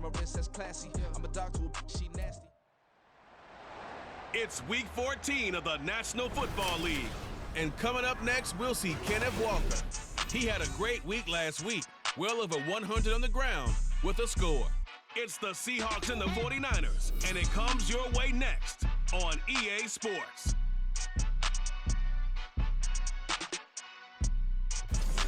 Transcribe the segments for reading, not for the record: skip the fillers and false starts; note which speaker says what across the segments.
Speaker 1: my wrist that's classy. I'm a dog to a bitch, she nasty.
Speaker 2: It's week 14 of the National Football League. And coming up next, we'll see Kenneth Walker. He had a great week last week, well over 100 on the ground with a score. It's the Seahawks and the 49ers, and it comes your way next on EA Sports.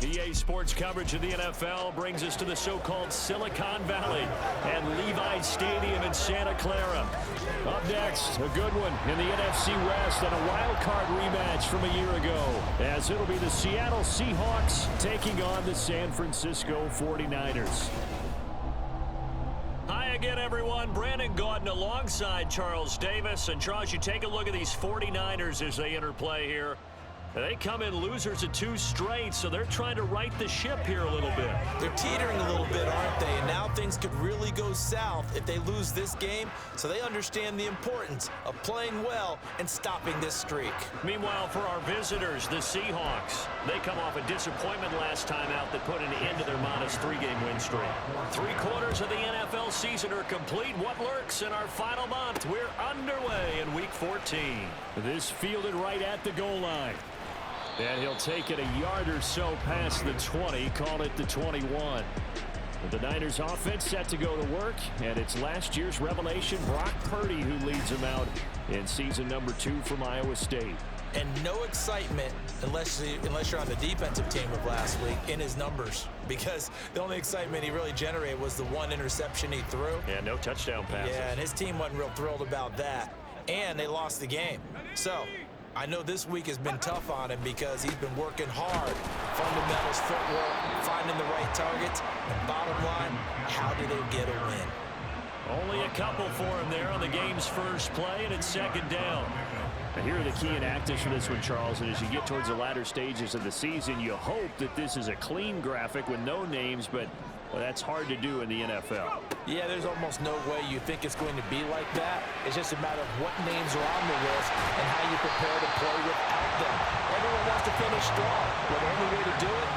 Speaker 3: EA Sports coverage of the NFL brings us to the so-called Silicon Valley and Levi Stadium in Santa Clara. Up next, a good one in the NFC West and a wild card rematch from a year ago, as it'll be the Seattle Seahawks taking on the San Francisco 49ers. Hi again, everyone. Brandon Gaudin alongside Charles Davis. And Charles, you take a look at these 49ers as they interplay here. They come in losers of 2 straight, so they're trying to right the ship here a little bit.
Speaker 4: They're teetering a little bit, aren't they? And now things could really go south if they lose this game, so they understand the importance of playing well and stopping this streak.
Speaker 3: Meanwhile, for our visitors, the Seahawks, they come off a disappointment last time out that put an end to their modest 3-game win streak. 3/4 of the NFL season are complete. What lurks in our final month? We're underway in Week 14. This fielded right at the goal line. And he'll take it a yard or so past the 20, call it the 21. The Niners offense set to go to work, and it's last year's revelation, Brock Purdy, who leads them out in season number 2 from Iowa State.
Speaker 4: And no excitement unless you're on the defensive team of last week in his numbers, because the only excitement he really generated was the 1 interception he threw.
Speaker 3: Yeah, no touchdown passes.
Speaker 4: Yeah, and his team wasn't real thrilled about that. And they lost the game. So I know this week has been tough on him because he's been working hard. Fundamentals, footwork, finding the right targets. And bottom line, how do they get a win?
Speaker 3: Only a couple for him there on the game's first play, and it's 2nd down. Now here are the key inactives for this one, Charles. And as you get towards the latter stages of the season, you hope that this is a clean graphic with no names, but well, that's hard to do in the NFL.
Speaker 4: Yeah, there's almost no way you think it's going to be like that. It's just a matter of what names are on the list and how you prepare to play without them. Everyone wants to finish strong. Well, the only way to do it,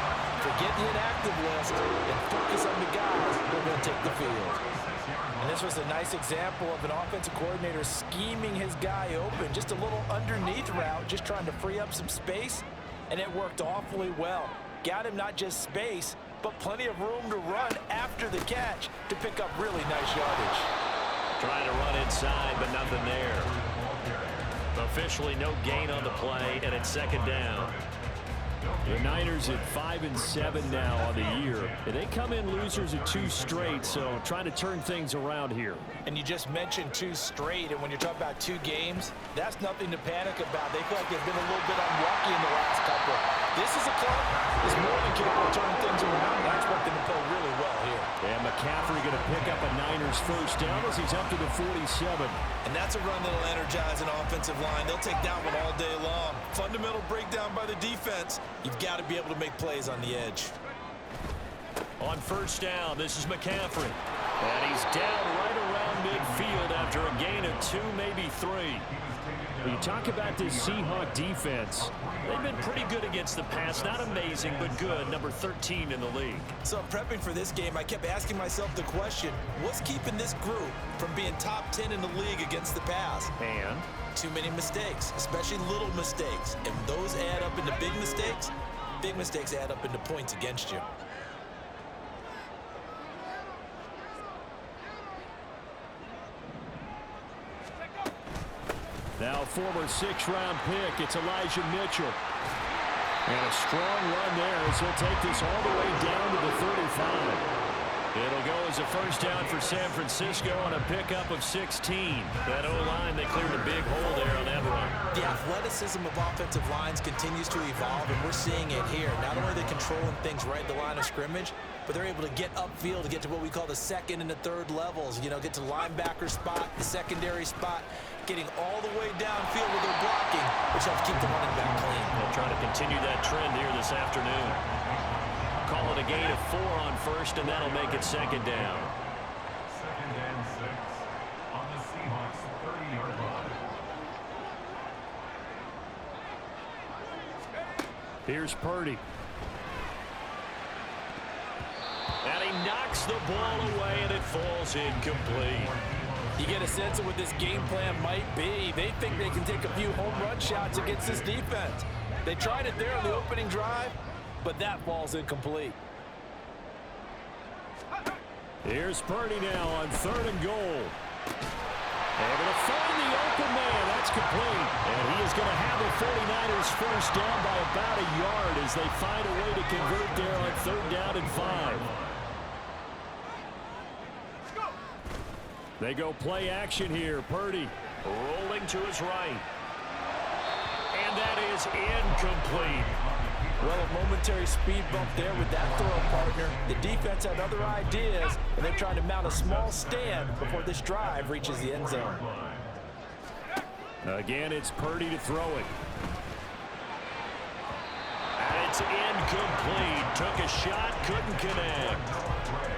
Speaker 4: forget the inactive list and focus on the guys who are going to take the field. And this was a nice example of an offensive coordinator scheming his guy open. Just a little underneath route, just trying to free up some space, and it worked awfully well. Got him not just space, but plenty of room to run after the catch to pick up really nice yardage.
Speaker 3: Trying to run inside, but nothing there. Officially no gain on the play, and it's 2nd down. The Niners at 5-7 now on the year. And they come in losers of 2 straight, so trying to turn things around here.
Speaker 4: And you just mentioned 2 straight, and when you're talking about 2 games, that's nothing to panic about. They feel like they've been a little bit unlucky in the last couple. This is a club that's more than capable of turning things around. I expect them to play really well here.
Speaker 3: And McCaffrey going to pick up a Niners first down as he's up to the 47.
Speaker 4: And that's a run that'll energize an offensive line. They'll take that one all day long. Fundamental breakdown by the defense. You've got to be able to make plays on the edge.
Speaker 3: On first down, this is McCaffrey. And he's down right around midfield after a gain of 2, maybe 3. You talk about this Seahawk defense. They've been pretty good against the pass. Not amazing, but good. Number 13 in the league.
Speaker 4: So prepping for this game, I kept asking myself the question, what's keeping this group from being top 10 in the league against the pass?
Speaker 3: And?
Speaker 4: Too many mistakes, especially little mistakes. And those add up into big mistakes. Big mistakes add up into points against you.
Speaker 3: Now former 6th-round pick, it's Elijah Mitchell. And a strong run there as he'll take this all the way down to the 35. It'll go as a first down for San Francisco on a pickup of 16. That O-line, they cleared a big hole there on that run.
Speaker 4: The athleticism of offensive lines continues to evolve, and we're seeing it here. Not only are they controlling things right at the line of scrimmage, but they're able to get upfield to get to what we call the 2nd and the 3rd levels. You know, get to linebacker spot, the secondary spot, getting all the way downfield with their blocking, which helps keep the running back clean.
Speaker 3: They'll try to continue that trend here this afternoon. Call it a gain of 4 on first, and that'll make it 2nd down.
Speaker 5: 2nd and 6 on the Seahawks 30-yard line.
Speaker 3: Here's Purdy. And he knocks the ball away, and it falls incomplete.
Speaker 4: You get a sense of what this game plan might be. They think they can take a few home run shots against this defense. They tried it there on the opening drive, but that falls incomplete.
Speaker 3: Here's Purdy now on 3rd and goal. Able to find the open man. That's complete. And he is going to have the 49ers first down by about a yard as they find a way to convert there on 3rd down and 5. They go play action here. Purdy rolling to his right. And that is incomplete.
Speaker 4: Well, a momentary speed bump there with that throw, partner. The defense had other ideas, and they're trying to mount a small stand before this drive reaches the end zone.
Speaker 3: Again, it's Purdy to throw it. And it's incomplete. Took a shot, couldn't connect.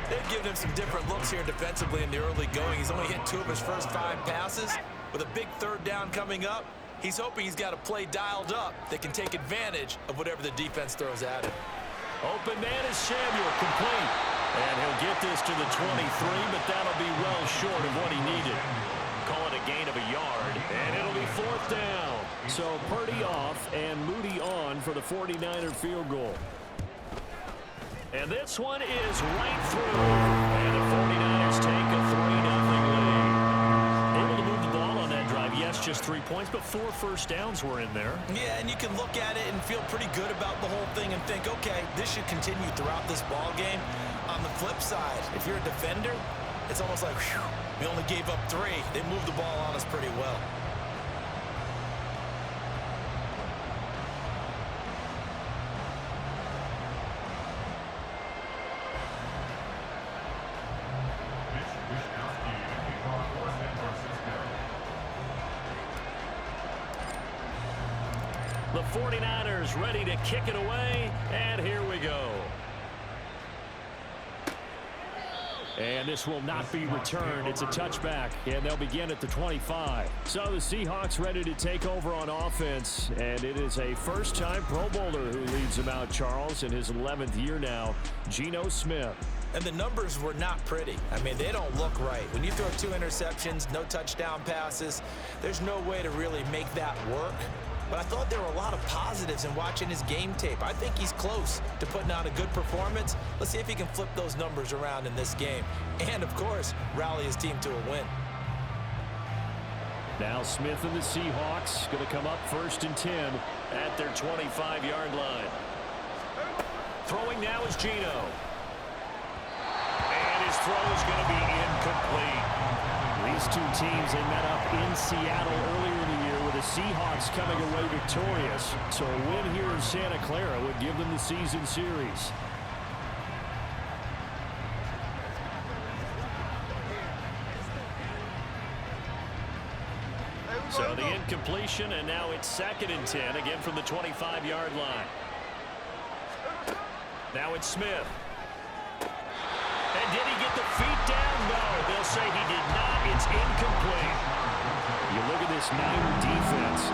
Speaker 4: They've given him some different looks here defensively in the early going. He's only hit 2 of his first 5 passes. With a big 3rd down coming up, he's hoping he's got a play dialed up that can take advantage of whatever the defense throws at him.
Speaker 3: Open man is Samuel, complete. And he'll get this to the 23, but that'll be well short of what he needed. Call it a gain of a yard, and it'll be 4th down. So Purdy off and Moody on for the 49er field goal. And this one is right through. And the 49ers take a 3-0 lead. Able to move the ball on that drive. Yes, just 3 points, but 4 first downs were in there.
Speaker 4: Yeah, and you can look at it and feel pretty good about the whole thing and think, okay, this should continue throughout this ball game. On the flip side, if you're a defender, it's almost like, whew, we only gave up 3. They moved the ball on us pretty well.
Speaker 3: The 49ers ready to kick it away, and here we go. And this will not be returned. It's a touchback, and they'll begin at the 25. So the Seahawks ready to take over on offense, and it is a first-time Pro Bowler who leads them out, Charles, in his 11th year now, Geno Smith.
Speaker 4: And the numbers were not pretty. I mean, they don't look right. When you throw 2 interceptions, no touchdown passes, there's no way to really make that work. But I thought there were a lot of positives in watching his game tape. I think he's close to putting out a good performance. Let's see if he can flip those numbers around in this game. And, of course, rally his team to a win.
Speaker 3: Now Smith and the Seahawks going to come up 1st and 10 at their 25-yard line. Throwing now is Geno. And his throw is going to be incomplete. These 2 teams, they met up in Seattle earlier in the year with the Seahawks coming away victorious. So a win here in Santa Clara would give them the season series. So the incompletion, and now it's 2nd and 10, again from the 25-yard line. Now it's Smith. And did he get the feet down? No, they'll say he did not. It's incomplete. You look at this Niner defense.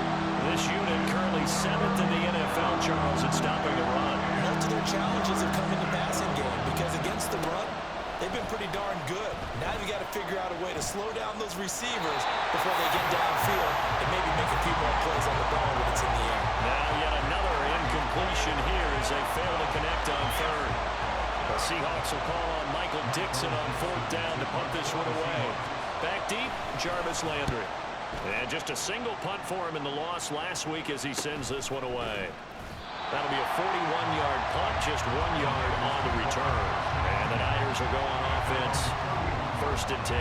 Speaker 3: This unit currently 7th in the NFL, Charles, at stopping the run.
Speaker 4: Most of their challenges have come in the passing game because against the run, they've been pretty darn good. Now you've got to figure out a way to slow down those receivers before they get downfield and maybe make a few more plays on the ball when it's in the air.
Speaker 3: Now yet another incompletion here as they fail to connect on 3rd. The Seahawks will call on Michael Dixon on 4th down to punt this one away. Back deep, Jarvis Landry. And just a single punt for him in the loss last week as he sends this one away. That'll be a 41-yard punt, just 1 yard on the return. And the Niners will go on offense, 1st and 10.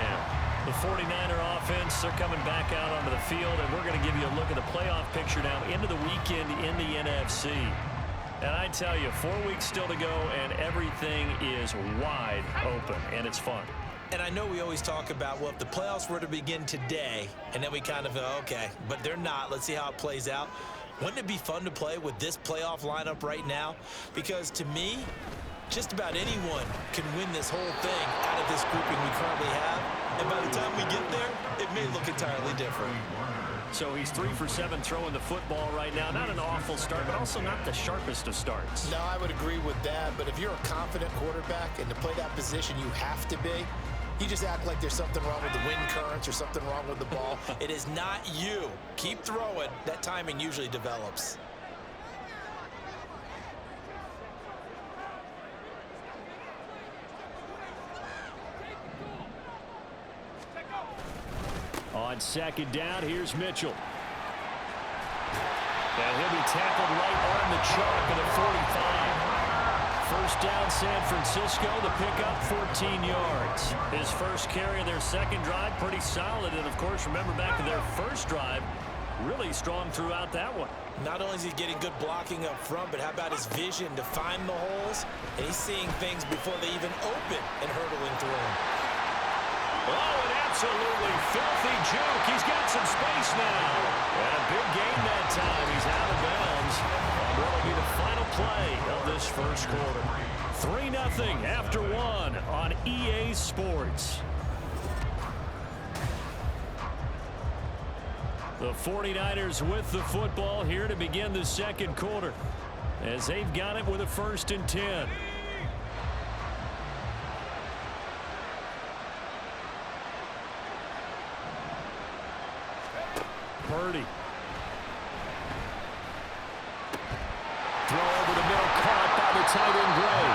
Speaker 3: The 49er offense, they're coming back out onto the field, and we're going to give you a look at the playoff picture now into the weekend in the NFC. And I tell you, 4 weeks still to go, and everything is wide open, and it's fun.
Speaker 4: And I know we always talk about, well, if the playoffs were to begin today, and then we kind of go, okay, but they're not. Let's see how it plays out. Wouldn't it be fun to play with this playoff lineup right now? Because to me, just about anyone can win this whole thing out of this grouping we currently have. And by the time we get there, it may look entirely different.
Speaker 3: So he's 3 for 7 throwing the football right now. Not an awful start, but also not the sharpest of starts.
Speaker 4: No, I would agree with that. But if you're a confident quarterback and to play that position, you have to be. You just act like there's something wrong with the wind currents or something wrong with the ball. It is not you. Keep throwing. That timing usually develops.
Speaker 3: On second down, here's Mitchell. And he'll be tackled right on the chalk at the 45. First down, San Francisco. The pickup, 14 yards. His first carry of their second drive, pretty solid. And, of course, remember back to their first drive, really strong throughout that one.
Speaker 4: Not only is he getting good blocking up front, but how about his vision to find the holes? And he's seeing things before they even open and hurtling through them.
Speaker 3: Oh, an absolutely filthy juke. He's got some space now. And a big gain that time. He's out of bounds. And that'll be the final play of this first quarter. 3-0 after 1 on EA Sports. The 49ers with the football here to begin the second quarter, as they've got it with a 1st and 10. Purdy. Throw over the middle, caught by the tight end Gray.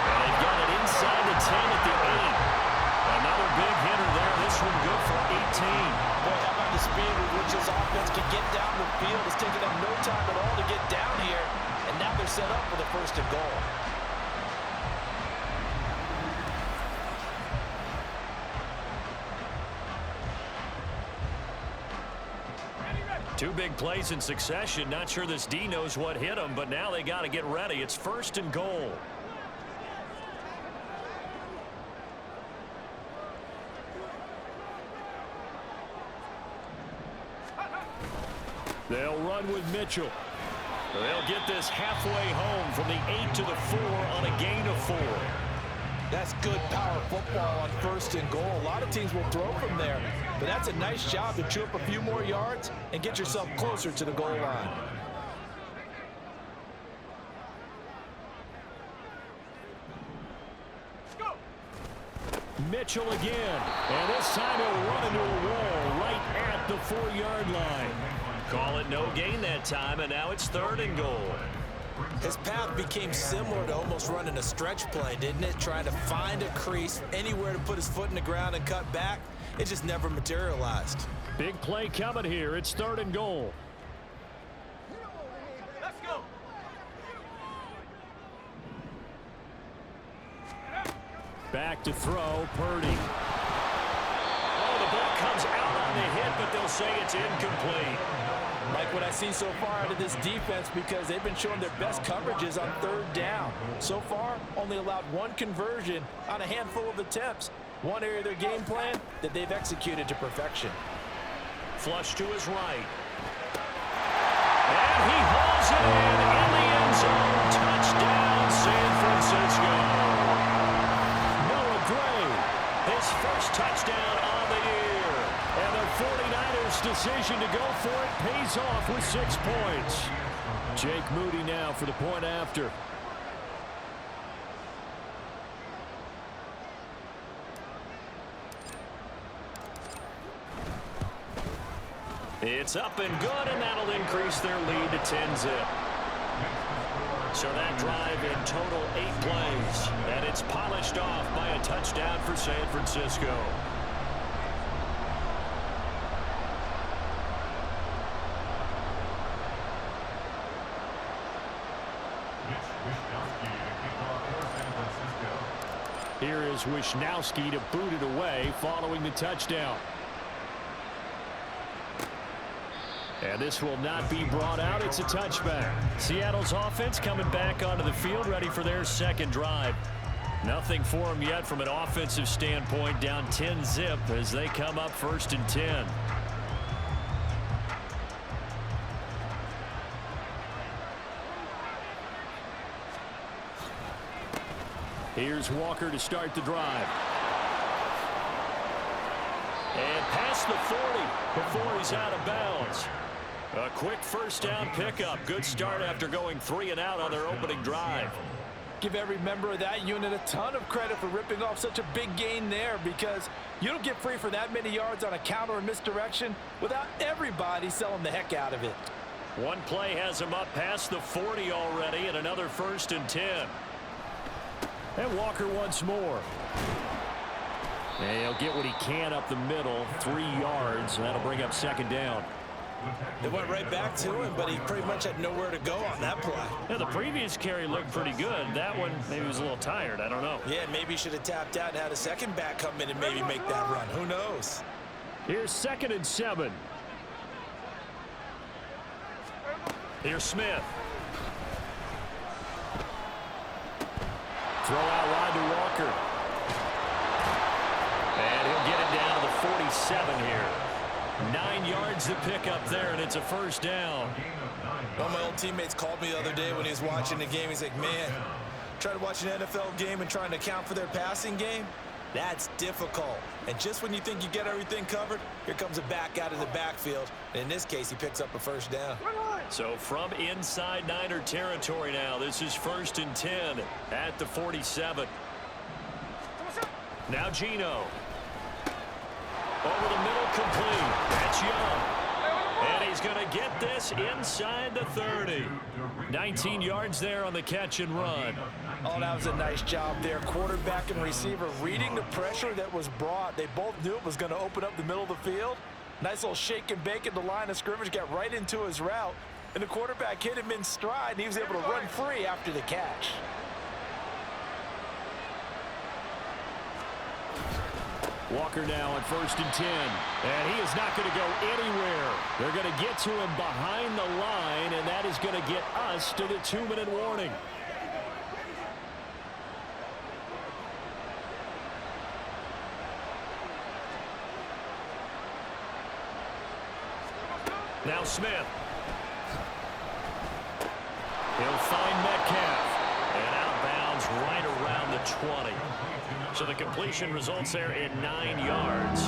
Speaker 3: And they've got it inside the 10 at the 8. Another big hitter there. This one good for 18.
Speaker 4: Boy, how about the speed with which his offense can get down the field? It's taken them no time at all to get down here. And now they're set up for the 1st and goal.
Speaker 3: Two big plays in succession. Not sure this D knows what hit him, but now they got to get ready. It's 1st and goal. They'll run with Mitchell. They'll get this halfway home from the 8 to the 4 on a gain of 4.
Speaker 4: That's good power football on 1st and goal. A lot of teams will throw from there, but that's a nice job to chew up a few more yards and get yourself closer to the goal line.
Speaker 3: Mitchell again, and this time he'll run into a wall right at the 4-yard line. Call it no gain that time, and now it's 3rd and goal.
Speaker 4: His path became similar to almost running a stretch play, didn't it? Trying to find a crease, anywhere to put his foot in the ground and cut back. It just never materialized.
Speaker 3: Big play coming here. It's 3rd and goal.
Speaker 1: Let's go.
Speaker 3: Back to throw, Purdy. Oh, the ball comes out on the hit, but they'll say it's incomplete.
Speaker 4: Like what I see so far out of this defense, because they've been showing their best coverages on 3rd down. So far, only allowed 1 conversion on a handful of attempts. One area of their game plan that they've executed to perfection.
Speaker 3: Flush to his right. And he hauls it in the end zone. Touchdown, San Francisco. Noah Gray, his first touchdown on the year. And the 49ers' decision to go for it pays off with 6 points. Jake Moody now for the point after. It's up and good, and that'll increase their lead to 10-zip. So that drive in total 8 plays, and it's polished off by a touchdown for San Francisco. Here is Wishnowski to boot it away following the touchdown. And this will not be brought out. It's a touchback. Seattle's offense coming back onto the field, ready for their second drive. Nothing for them yet from an offensive standpoint, down 10-zip as they come up 1st and 10. Here's Walker to start the drive. And pass past the 40 before he's out of bounds. A quick first down pickup. Good start after going 3 and out on their opening drive.
Speaker 4: Give every member of that unit a ton of credit for ripping off such a big gain there, because you don't get free for that many yards on a counter or misdirection without everybody selling the heck out of it.
Speaker 3: One play has him up past the 40 already, and another 1st and 10. And Walker once more. And he'll get what he can up the middle, 3 yards, and that'll bring up 2nd down.
Speaker 6: It went right back to him, but he pretty much had nowhere to go on that play.
Speaker 3: Yeah, the previous carry looked pretty good. That one, maybe he was a little tired. I don't know.
Speaker 6: Yeah, maybe he should have tapped out and had a second back come in and maybe make that run. Who knows?
Speaker 3: Here's 2nd and 7. Here's Smith. Throw out wide to Walker. And he'll get it down to the 47 here. 9 yards to pick up there, and it's a 1st down.
Speaker 6: One of my old teammates called me the other day when he was watching the game. He's like, man, trying to watch an NFL game and trying to account for their passing game, that's difficult. And just when you think you get everything covered, here comes a back out of the backfield. And in this case, he picks up a 1st down.
Speaker 3: So from inside Niner territory now, this is 1st and 10 at the 47. Now Geno. Over the middle, complete. That's Young. And he's going to get this inside the 30. 19 yards there on the catch and run.
Speaker 4: Oh, that was a nice job there. Quarterback and receiver reading the pressure that was brought. They both knew it was going to open up the middle of the field. Nice little shake and bake at the line of scrimmage, got right into his route. And the quarterback hit him in stride, and he was able to run free after the catch.
Speaker 3: Walker now on 1st and 10. And he is not going to go anywhere. They're going to get to him behind the line, and that is going to get us to the 2-minute warning. Now Smith. He'll find Metcalf. And outbounds right around the 20. So the completion results there in 9 yards.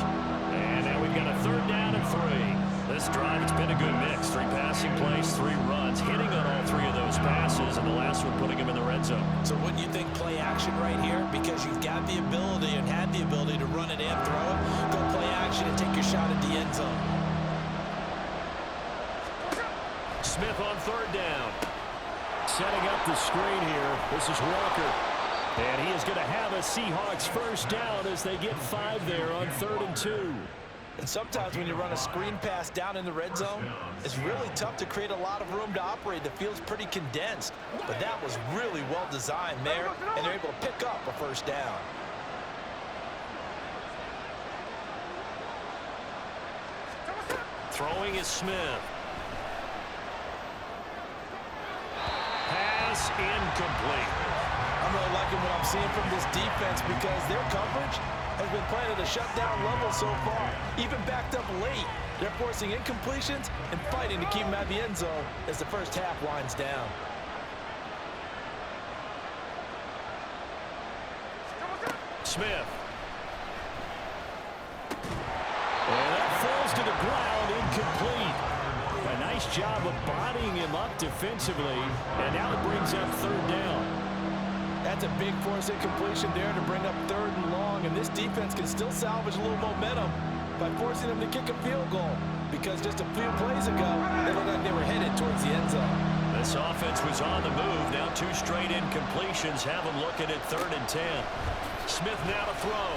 Speaker 3: And now we've got a 3rd down and 3. This drive, it's been a good mix. 3 passing plays, 3 runs, hitting on all 3 of those passes, and the last one putting him in the red zone.
Speaker 6: So wouldn't you think play action right here? Because you've got the ability and had the ability to run it and throw it. Go play action and take your shot at the end zone.
Speaker 3: Smith on 3rd down. Setting up the screen here. This is Walker. And he is going to have a Seahawks 1st down as they get 5 there on 3rd and 2.
Speaker 4: And sometimes when you run a screen pass down in the red zone, it's really tough to create a lot of room to operate. The field's pretty condensed. But that was really well designed there, and they're able to pick up a 1st down.
Speaker 3: Throwing is Smith. Pass incomplete.
Speaker 6: I'm really liking what I'm seeing from this defense because their coverage has been playing at a shutdown level so far. Even backed up late, they're forcing incompletions and fighting to keep them out of the end zone as the first half winds down.
Speaker 3: Smith. And that falls to the ground, incomplete. A nice job of bodying him up defensively, and now it brings up 3rd down.
Speaker 4: That's a big force incompletion there to bring up 3rd and long, and this defense can still salvage a little momentum by forcing them to kick a field goal, because just a few plays ago, they looked like they were headed towards the end zone.
Speaker 3: This offense was on the move. Now 2 straight incompletions have them looking at 3rd and 10. Smith now to throw.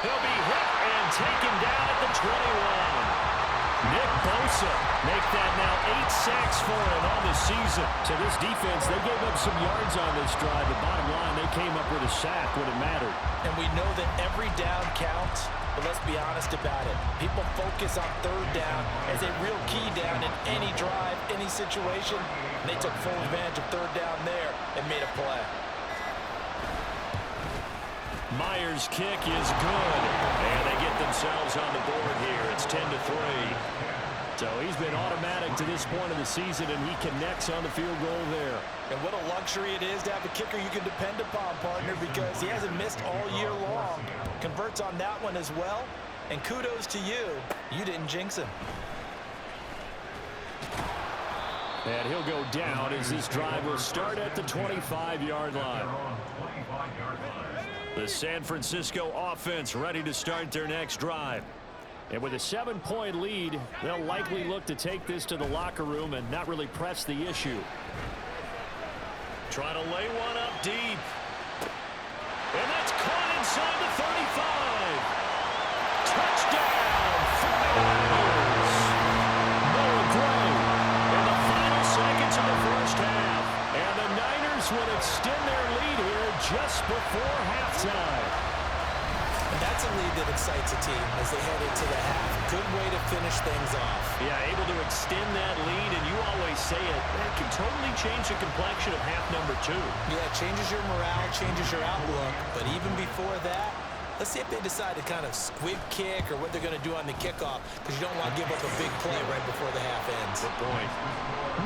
Speaker 3: He'll be hit and taken down at the 21. Nick Bosa make that now 8 sacks for him on the season. So this defense, they gave up some yards on this drive. The bottom line, they came up with a sack when it mattered.
Speaker 4: And we know that every down counts, but let's be honest about it. People focus on 3rd down as a real key down in any drive, any situation. And they took full advantage of 3rd down there and made a play.
Speaker 3: Myers' kick is good, and they get themselves on the board here. It's 10-3. So he's been automatic to this point of the season, and he connects on the field goal there.
Speaker 6: And what a luxury it is to have a kicker you can depend upon, partner, because he hasn't missed all year long. Converts on that one as well. And kudos to you. You didn't jinx him.
Speaker 3: And he'll go down as this drive will start at the 25-yard line. The San Francisco offense ready to start their next drive. And with a 7-point lead, they'll likely look to take this to the locker room and not really press the issue. Trying to lay one up deep. And that's caught inside the 35. Touchdown, 49ers. Noah Gray in the final seconds of the first half. And the Niners would extend their lead here just before halftime.
Speaker 6: And that's a lead that excites a team as they head into the half. Good way to finish things off.
Speaker 3: Yeah, able to extend that lead, and you always say it, that can totally change the complexion of half number 2.
Speaker 6: Yeah, it changes your morale, changes your outlook. But even before that, let's see if they decide to kind of squib kick or what they're going to do on the kickoff, because you don't want to give up a big play right before the half ends.
Speaker 3: Good point.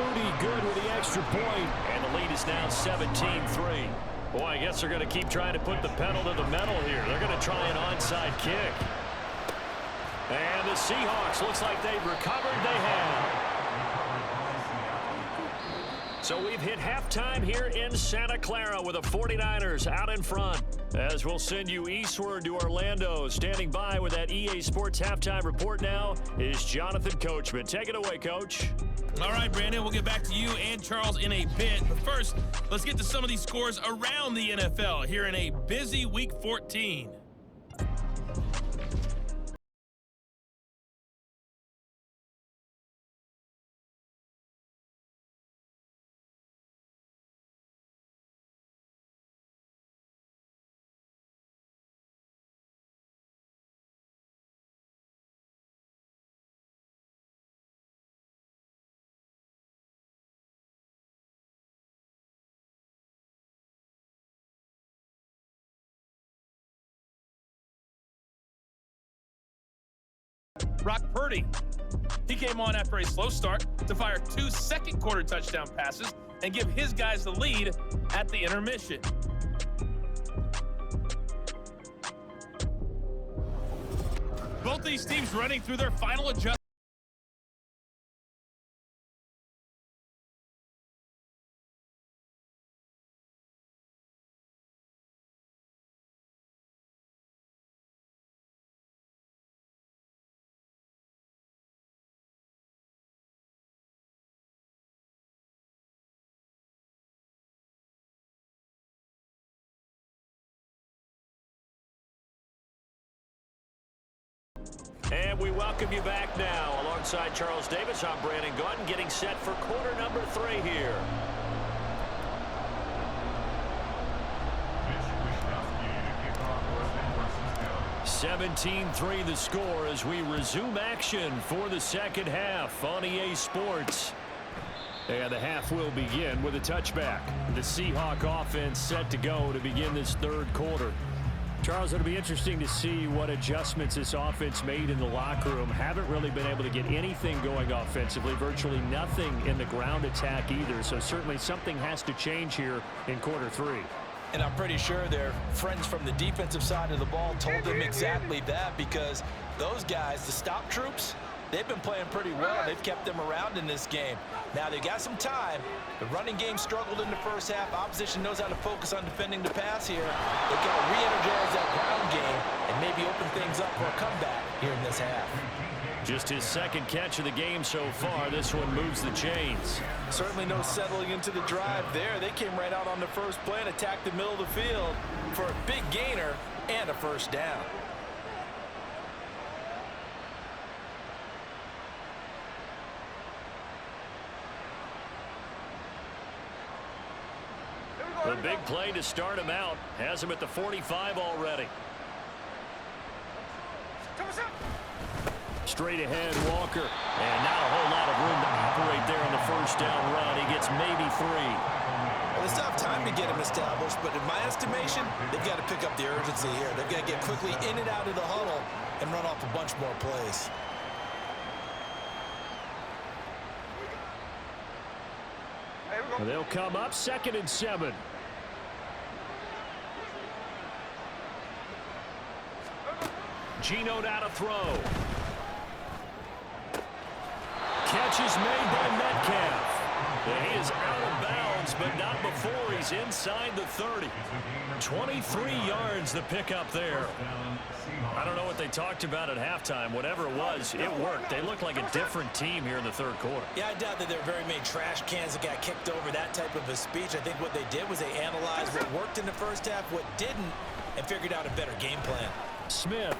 Speaker 3: Moody good with the extra point, and the lead is now 17-3. Boy, I guess they're going to keep trying to put the pedal to the metal here. They're going to try an onside kick. And the Seahawks, looks like they've recovered. They have. So we've hit halftime here in Santa Clara with the 49ers out in front. As we'll send you eastward to Orlando. Standing by with that EA Sports halftime report now is Jonathan Coachman. Take it away, Coach.
Speaker 7: All right, Brandon, we'll get back to you and Charles in a bit. But first, let's get to some of these scores around the NFL here in a busy Week 14. Brock Purdy, he came on after a slow start to fire 2 second-quarter touchdown passes and give his guys the lead at the intermission. Both these teams running through their final adjustment.
Speaker 3: And we welcome you back now. Alongside Charles Davis, I'm Brandon Gunn, getting set for quarter number 3 here.
Speaker 5: Mitch Wishnowsky to kick off for San Francisco.
Speaker 3: 17-3 the score as we resume action for the second half on EA Sports. And the half will begin with a touchback. The Seahawk offense set to go to begin this third quarter. Charles, it'll be interesting to see what adjustments this offense made in the locker room. Haven't really been able to get anything going offensively, virtually nothing in the ground attack either. So certainly something has to change here in quarter 3.
Speaker 6: And I'm pretty sure their friends from the defensive side of the ball told them exactly that, because those guys, the stop troops, they've been playing pretty well. They've kept them around in this game. Now they've got some time. The running game struggled in the first half. Opposition knows how to focus on defending the pass here. They've got to re-energize that ground game and maybe open things up for a comeback here in this half.
Speaker 3: Just his second catch of the game so far. This one moves the chains.
Speaker 6: Certainly no settling into the drive there. They came right out on the first play and attacked the middle of the field for a big gainer and a first down.
Speaker 3: The big play to start him out has him at the 45 already. Straight ahead, Walker. And not a whole lot of room to operate there on the first down run. He gets maybe 3.
Speaker 6: Well, they still have time to get him established, but in my estimation, they've got to pick up the urgency here. They've got to get quickly in and out of the huddle and run off a bunch more plays.
Speaker 3: They'll come up 2nd and 7. Geno now to throw. Catch is made by Metcalf. And he is out of bounds, but not before he's inside the 30. 23 yards the pickup there. I don't know what they talked about at halftime. Whatever it was, it worked. They look like a different team here in the 3rd quarter.
Speaker 6: Yeah, I doubt that there are very many trash cans that got kicked over that type of a speech. I think what they did was they analyzed what worked in the first half, what didn't, and figured out a better game plan.
Speaker 3: Smith.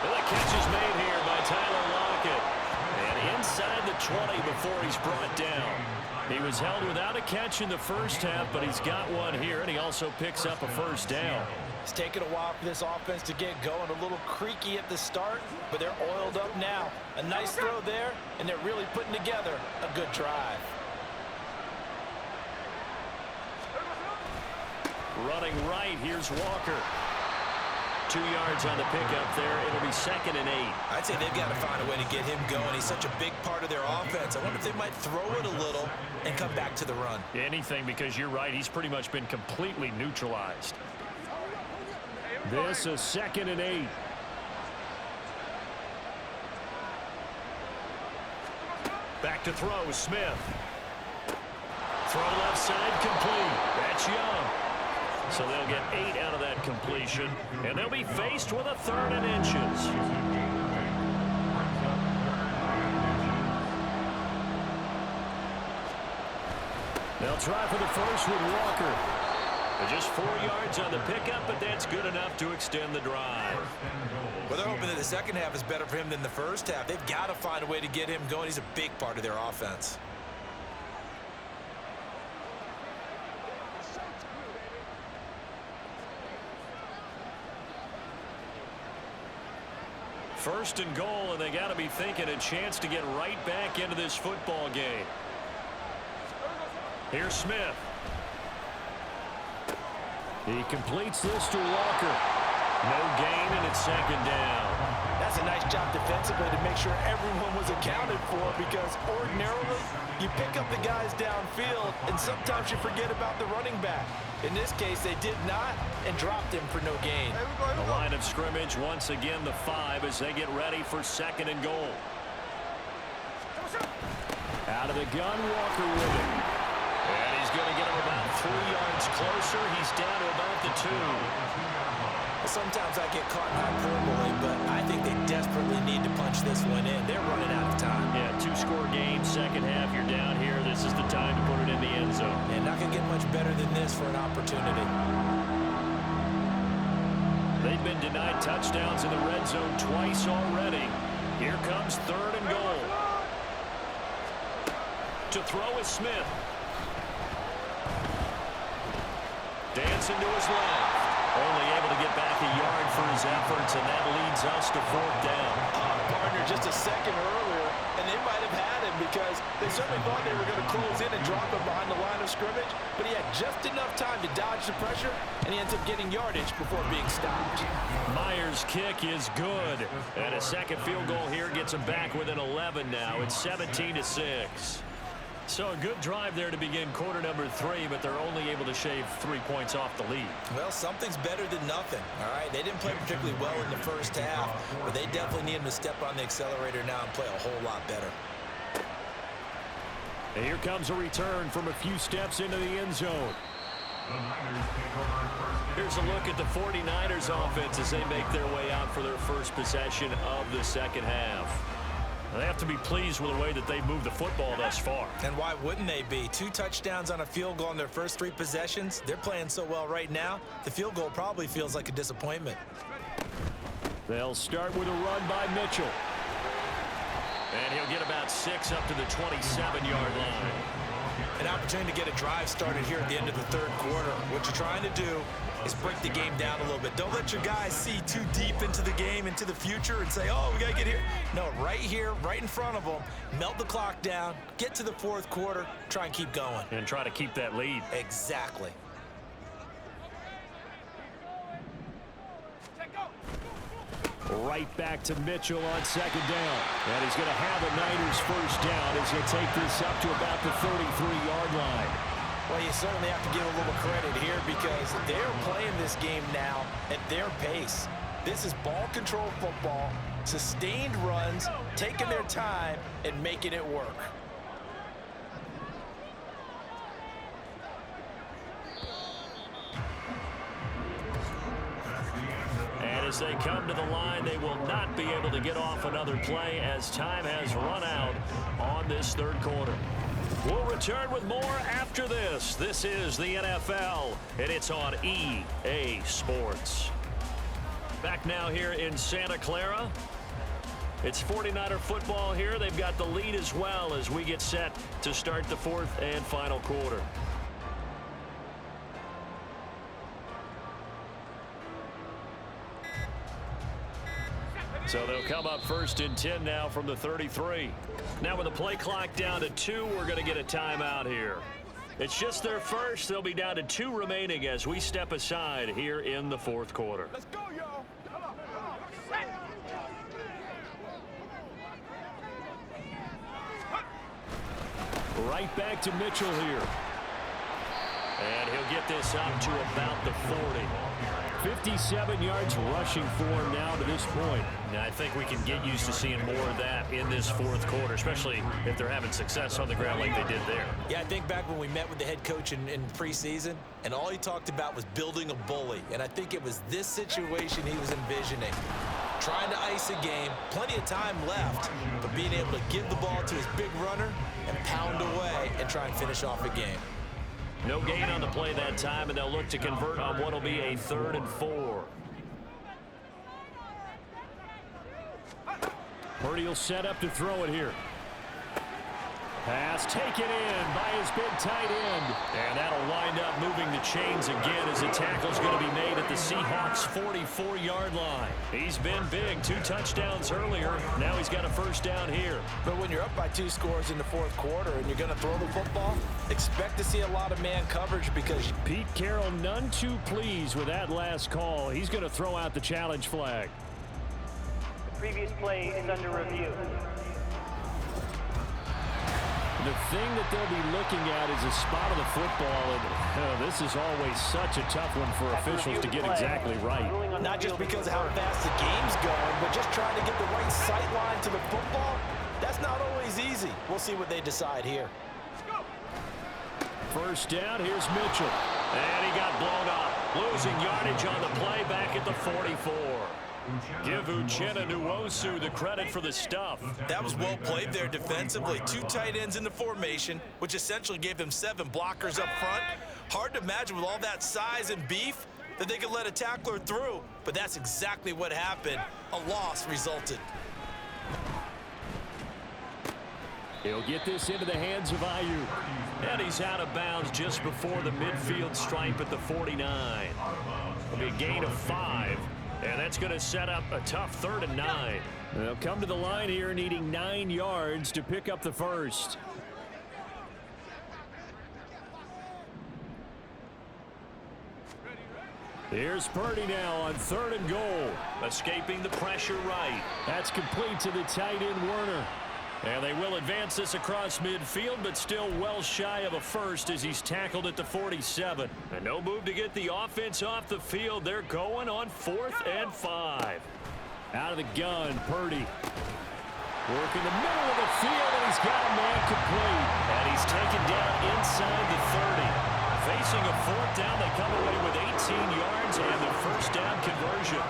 Speaker 3: Well, the catch is made here by Tyler Lockett. And inside the 20 before he's brought down. He was held without a catch in the first half, but he's got one here, and he also picks up a 1st down.
Speaker 6: It's taken a while for this offense to get going. A little creaky at the start, but they're oiled up now. A nice throw there, and they're really putting together a good drive.
Speaker 3: Running right, here's Walker. 2 yards on the pickup there. It'll be 2nd and 8.
Speaker 6: I'd say they've got to find a way to get him going. He's such a big part of their offense. I wonder if they might throw it a little and come back to the run.
Speaker 3: Anything, because you're right. He's pretty much been completely neutralized. This is 2nd and 8. Back to throw, Smith. Throw left side, complete. That's Young. So they'll get 8 out of that completion, and they'll be faced with a 3rd and inches. They'll try for the first with Walker. Just 4 yards on the pickup, but that's good enough to extend the drive.
Speaker 6: Well, they're hoping that the second half is better for him than the first half. They've got to find a way to get him going. He's a big part of their offense.
Speaker 3: First and goal, and they got to be thinking a chance to get right back into this football game. Here's Smith. He completes this to Walker. No gain, and it's 2nd down.
Speaker 6: That's a nice job defensively to make sure everyone was accounted for, because ordinarily you pick up the guys downfield and sometimes you forget about the running back. In this case, they did not and dropped him for no gain.
Speaker 3: The line of scrimmage, once again, the 5 as they get ready for 2nd and goal. Out of the gun, Walker with it. And he's going to get him about 3 yards closer. He's down to about the 2.
Speaker 6: Sometimes I get caught in hyperbole, but I think they desperately need to punch this one in. They're running out of time.
Speaker 3: Yeah, 2-score game, second half. You're down here. This is the time to put it in the end zone.
Speaker 6: And not going to get much better than this for an opportunity.
Speaker 3: They've been denied touchdowns in the red zone twice already. Here comes 3rd and goal. To throw is Smith. Dancing to his left. Only able to get back a yard for his efforts, and that leads us to 4th down.
Speaker 6: Partner just a second earlier, and they might have had him because they certainly thought they were going to close in and drop him behind the line of scrimmage, but he had just enough time to dodge the pressure, and he ends up getting yardage before being stopped.
Speaker 3: Myers' kick is good, and a second field goal here gets him back within 11 now. It's 17-6. So a good drive there to begin quarter number 3, but they're only able to shave 3 points off the lead.
Speaker 6: Well, something's better than nothing, all right? They didn't play particularly well in the first half, but they definitely need him to step on the accelerator now and play a whole lot better.
Speaker 3: And here comes a return from a few steps into the end zone. Here's a look at the 49ers offense as they make their way out for their first possession of the second half. They have to be pleased with the way that they moved the football thus far.
Speaker 6: And why wouldn't they be? 2 touchdowns on a field goal in their first 3 possessions. They're playing so well right now, the field goal probably feels like a disappointment.
Speaker 3: They'll start with a run by Mitchell. And he'll get about 6 up to the 27-yard line.
Speaker 6: An opportunity to get a drive started here at the end of the 3rd quarter. What you're trying to do is break the game down a little bit. Don't let your guys see too deep into the game, into the future, and say, oh, we got to get here. No, right here, right in front of them, melt the clock down, get to the 4th quarter, try and keep going.
Speaker 3: And try to keep that lead.
Speaker 6: Exactly.
Speaker 3: Right back to Mitchell on 2nd down. And he's going to have a Niners first down as he'll take this up to about the 33-yard line.
Speaker 4: Well, you certainly have to give a little credit here because they're playing this game now at their pace. This is ball control football, sustained runs, taking their time and making it work.
Speaker 3: And as they come to the line, they will not be able to get off another play as time has run out on this third quarter. We'll return with more after this. This is the NFL, and it's on EA Sports. Back now here in Santa Clara. It's 49er football here. They've got the lead as well as we get set to start the fourth and final quarter. So they'll come up first and 10 now from the 33. Now with the play clock down to 2, we're going to get a timeout here. It's just their first. They'll be down to 2 remaining as we step aside here in the fourth quarter.
Speaker 8: Let's go, y'all.
Speaker 3: Right back to Mitchell here. And he'll get this up to about the 40. 57 yards rushing for him now to this point. Now, I think we can get used to seeing more of that in this fourth quarter, especially if they're having success on the ground like they did there.
Speaker 4: Yeah, I think back when we met with the head coach in preseason, and all he talked about was building a bully. And I think it was this situation he was envisioning. Trying to ice a game, plenty of time left, but being able to give the ball to his big runner and pound away and try and finish off a game.
Speaker 3: No gain on the play that time, and they'll look to convert on what will be a 3rd and 4. Purdy will set up to throw it here. Pass taken in by his big tight end. And that'll wind up moving the chains again as the tackle's going to be made at the Seahawks' 44-yard line. He's been big. 2 touchdowns earlier. Now he's got a first down here.
Speaker 4: But when you're up by 2 scores in the fourth quarter and you're going to throw the football, expect to see a lot of man coverage because
Speaker 3: Pete Carroll none too pleased with that last call. He's going to throw out the challenge flag.
Speaker 9: The previous play is under review.
Speaker 3: The thing that they'll be looking at is a spot of the football, and this is always such a tough one for officials to get exactly right.
Speaker 4: Not just because of how fast the game's going, but just trying to get the right sight line to the football. That's not always easy. We'll see what they decide here.
Speaker 3: First down, here's Mitchell. And he got blown up. Losing yardage on the play back at the 44. Give Uchenna Nwosu the credit for the stuff.
Speaker 6: That was well played there defensively. 2 tight ends in the formation, which essentially gave them 7 blockers up front. Hard to imagine with all that size and beef that they could let a tackler through, but that's exactly what happened. A loss resulted.
Speaker 3: He'll get this into the hands of Ayuk. And he's out of bounds just before the midfield stripe at the 49. It'll be a gain of 5. And that's going to set up a tough 3rd and 9. They'll come to the line here needing 9 yards to pick up the first. Here's Purdy now on 3rd and goal. Escaping the pressure right. That's complete to the tight end Werner. And they will advance this across midfield, but still well shy of a first as he's tackled at the 47. And no move to get the offense off the field. They're going on 4th and 5. Out of the gun, Purdy. Work in the middle of the field, and he's got a man complete. And he's taken down inside the 30. Facing a 4th down, they come away with 18 yards and the first down conversion.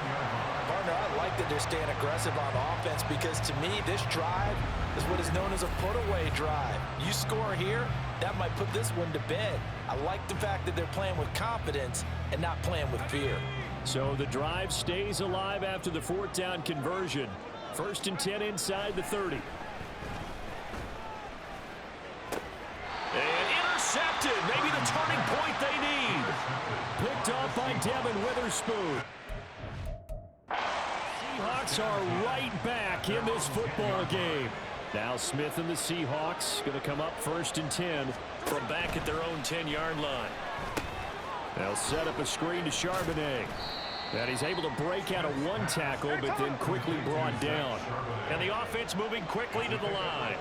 Speaker 4: Partner, I like that they're staying aggressive on offense because to me, this drive is what is known as a put-away drive. You score here, that might put this one to bed. I like the fact that they're playing with confidence and not playing with fear.
Speaker 3: So the drive stays alive after the 4th down conversion. 1st and 10 inside the 30. And intercepted. Maybe the turning point they need. Picked off by Devin Witherspoon. Seahawks are right back in this football game. Now Smith and the Seahawks going to come up 1st and 10 from back at their own 10-yard line. They'll set up a screen to Charbonnet. And he's able to break out of 1 tackle, but then quickly brought down. And the offense moving quickly to the line.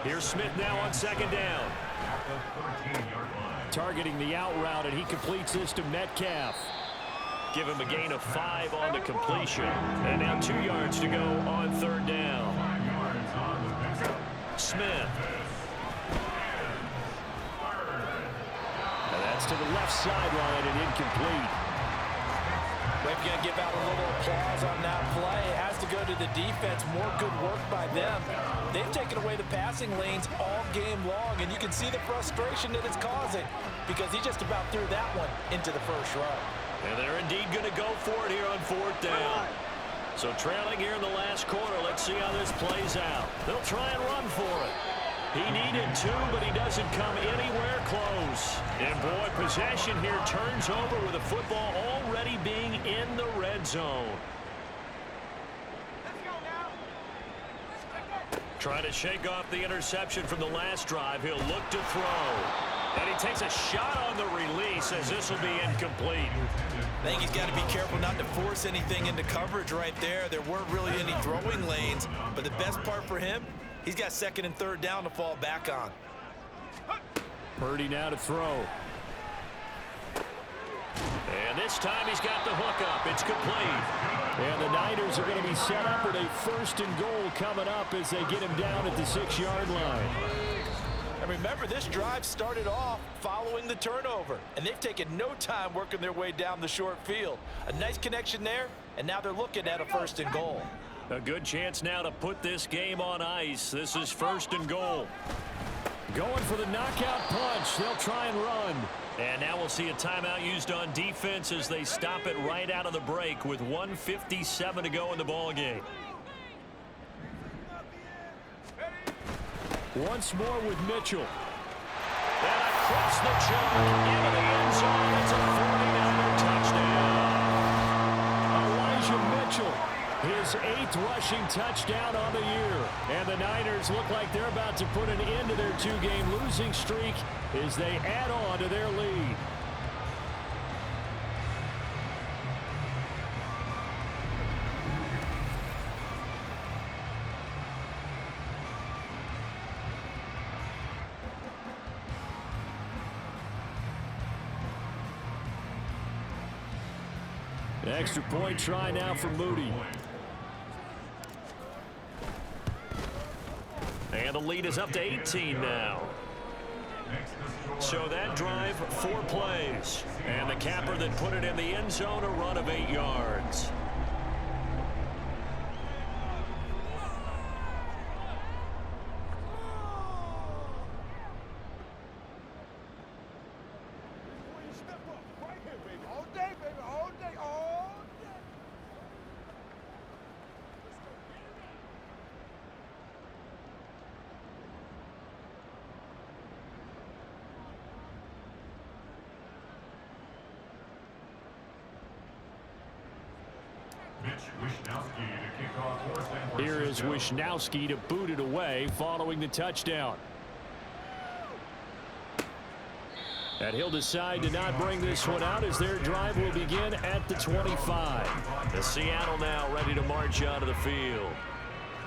Speaker 3: Here's Smith now on 2nd down.
Speaker 5: the 13-yard line.
Speaker 3: Targeting the out route, and he completes this to Metcalf. Give him a gain of 5 on the completion. And now 2 yards to go on third down.
Speaker 5: 5 yards on the pickup.
Speaker 3: Smith. And that's to the left sideline and incomplete.
Speaker 4: We're going to give out a little applause on that play. It has to go to the defense. More good work by them. They've taken away the passing lanes all game long, and you can see the frustration that it's causing because he just about threw that one into the first row.
Speaker 3: And they're indeed going to go for it here on fourth down. So trailing here in the last quarter, let's see how this plays out. They'll try and run for it. He needed 2, but he doesn't come anywhere close. And boy, possession here turns over with the football already being in the red zone. Trying to shake off the interception from the last drive. He'll look to throw. And he takes a shot on the release as this will be incomplete.
Speaker 6: I think he's got to be careful not to force anything into coverage right there. There weren't really any throwing lanes, but the best part for him, he's got second and third down to fall back on.
Speaker 3: Purdy now to throw. And this time he's got the hook up. It's complete. And the Niners are going to be set up with a 1st and goal coming up as they get him down at the 6-yard line.
Speaker 4: And remember, this drive started off following the turnover, and they've taken no time working their way down the short field. A nice connection there, and now they're looking at a 1st and goal.
Speaker 3: A good chance now to put this game on ice. This is 1st and goal. Going for the knockout punch. They'll try and run. And now we'll see a timeout used on defense as they stop it right out of the break with 1:57 to go in the ball game. Once more with Mitchell. And across the chalk into the end zone. It's a 40-yard touchdown. Elijah Mitchell, his 8th rushing touchdown on the year. And the Niners look like they're about to put an end to their 2-game losing streak as they add on to their lead. Extra point try now for Moody. And the lead is up to 18 now. So that drive, 4 plays. And the capper that put it in the end zone, a run of 8 yards. Here is Wishnowski to boot it away following the touchdown. And he'll decide to not bring this one out as their drive will begin at the 25. The Seattle now ready to march out of the field.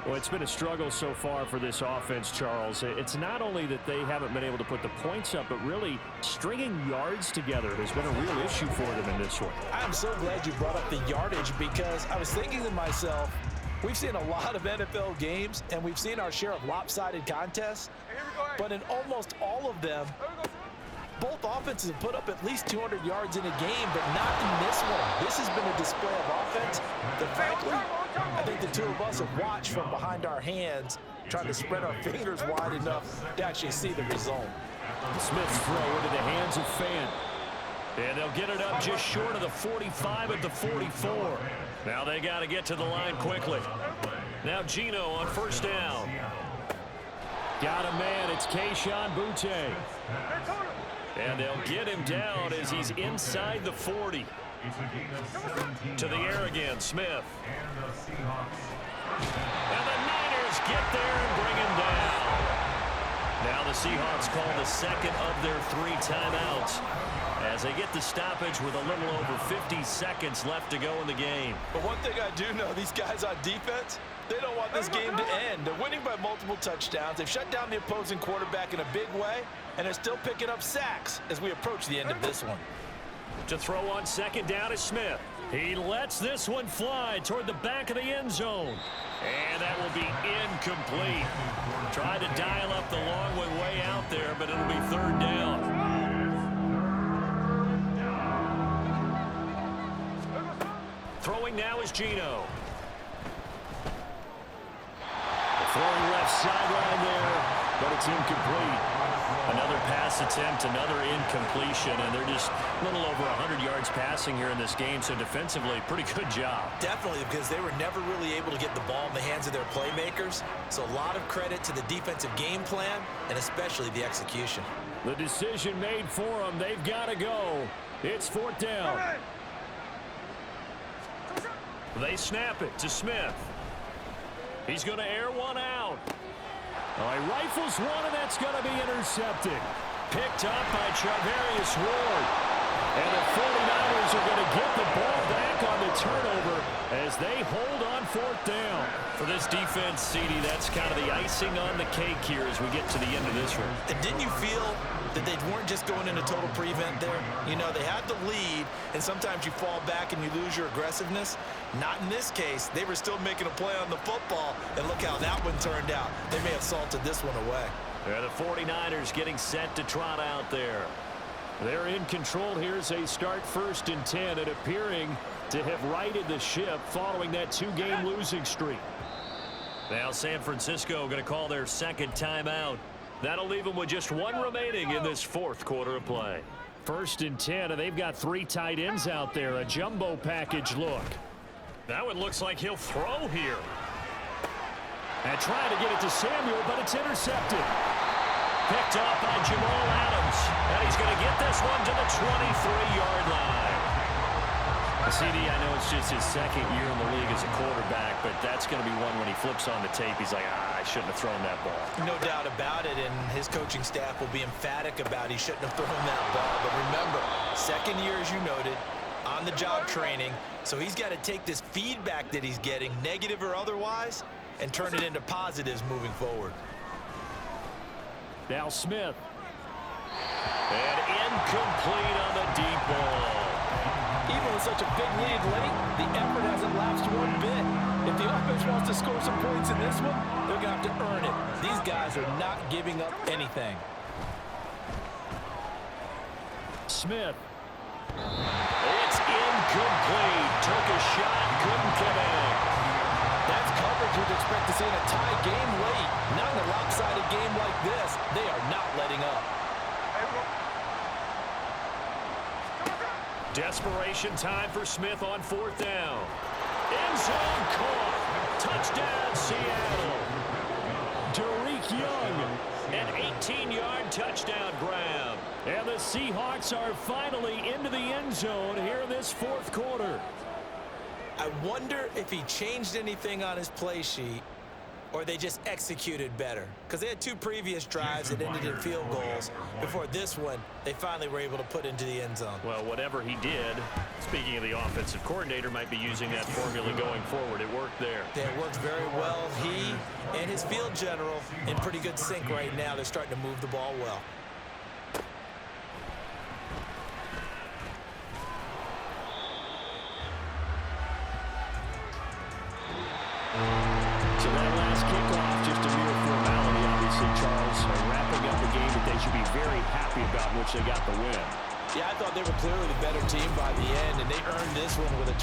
Speaker 3: Well, it's been a struggle so far for this offense, Charles. It's not only that they haven't been able to put the points up, but really stringing yards together has been a real issue for them in this one.
Speaker 4: I'm so glad you brought up the yardage because I was thinking to myself, we've seen a lot of NFL games and we've seen our share of lopsided contests, but in almost all of them, both offenses have put up at least 200 yards in a game, but not in this one. This has been a display of offense that, frankly, I think the two of us have watched from behind our hands, trying to spread our fingers wide enough to actually see the result.
Speaker 3: Smith's throw into the hands of Fant. And they'll get it up just short of the 45 at the 44. Now they got to get to the line quickly. Now Geno on 1st down. Got a man. It's Kayshon Boutte. And they'll get him down as he's inside the 40. To the air again, Smith. And the Niners get there and bring him down. Now the Seahawks call the second of their 3 timeouts as they get the stoppage with a little over 50 seconds left to go in the game.
Speaker 6: But one thing I do know, these guys on defense, They don't want this game to end. They're winning by multiple touchdowns. They've shut down the opposing quarterback in a big way, and they're still picking up sacks as we approach the end of this one.
Speaker 3: To throw on second down is Smith. He lets this one fly toward the back of the end zone. And that will be incomplete. Tried to dial up the long one way out there, but it'll be third down. Throwing now is Gino. Throwing left sideline there, but it's incomplete. Another pass attempt, another incompletion, and they're just a little over 100 yards passing here in this game, so defensively, pretty good job.
Speaker 6: Definitely, because they were never really able to get the ball in the hands of their playmakers, so a lot of credit to the defensive game plan, and especially the execution.
Speaker 3: The decision made for them. They've got to go. It's fourth down. They snap it to Smith. He's going to air one out. He rifles one, and that's going to be intercepted. Picked up by Charvarius Ward. And the 49ers are going to get the ball back on the turnover as they hold on fourth down. For this defense, CD, that's kind of the icing on the cake here as we get to the end of this one.
Speaker 6: And didn't you feel that they weren't just going into total prevent there? You know, they had the lead, and sometimes you fall back and you lose your aggressiveness. Not in this case. They were still making a play on the football, and look how that one turned out. They may have salted this one away.
Speaker 3: Yeah, the 49ers getting set to trot out there. They're in control here as they start first and 10 and appearing to have righted the ship following that two-game losing streak. Now San Francisco going to call their second timeout. That'll leave them with just one remaining in this fourth quarter of play. First and 10, and they've got three tight ends out there. A jumbo package look. That one looks like he'll throw here. And trying to get it to Samuel, but it's intercepted. Picked up by Jamal Adams. And he's going to get this one to the 23-yard line. CD, I know it's just his second year in the league as a quarterback, but that's going to be one when he flips on the tape. He's like, I shouldn't have thrown that ball.
Speaker 6: No doubt about it, and his coaching staff will be emphatic about he shouldn't have thrown that ball. But remember, second year, as you noted, on-the-job training, so he's got to take this feedback that he's getting, negative or otherwise, and turn it into positives moving forward.
Speaker 3: Now Smith. And incomplete on the deep ball.
Speaker 4: Even with such a big lead late, the effort hasn't lapsed one bit. If the offense wants to score some points in this one, they're going to have to earn it. These guys are not giving up anything.
Speaker 3: Smith. It's incomplete. Took a shot, couldn't connect.
Speaker 4: That's coverage you'd expect to see in a tie game late. Not in a lopsided game like this. They are not letting up.
Speaker 3: Desperation time for Smith on fourth down. End zone caught. Touchdown, Seattle. Derek Young, an 18-yard touchdown grab. And the Seahawks are finally into the end zone here in this fourth quarter.
Speaker 6: I wonder if he changed anything on his play sheet or they just executed better. Because they had two previous drives that ended in field goals. Before this one, they finally were able to put into the end zone.
Speaker 3: Well, whatever he did, speaking of the offensive coordinator, might be using that formula going forward. It worked there.
Speaker 6: Yeah, it worked very well. He and his field general in pretty good sync right now. They're starting to move the ball well.
Speaker 3: So that last kickoff, just a mere formality, obviously, Charles. Wrapping up a game that they should be very happy about, in which they got the win.
Speaker 6: Yeah, I thought they were clearly the better team by the end, and they earned this one with a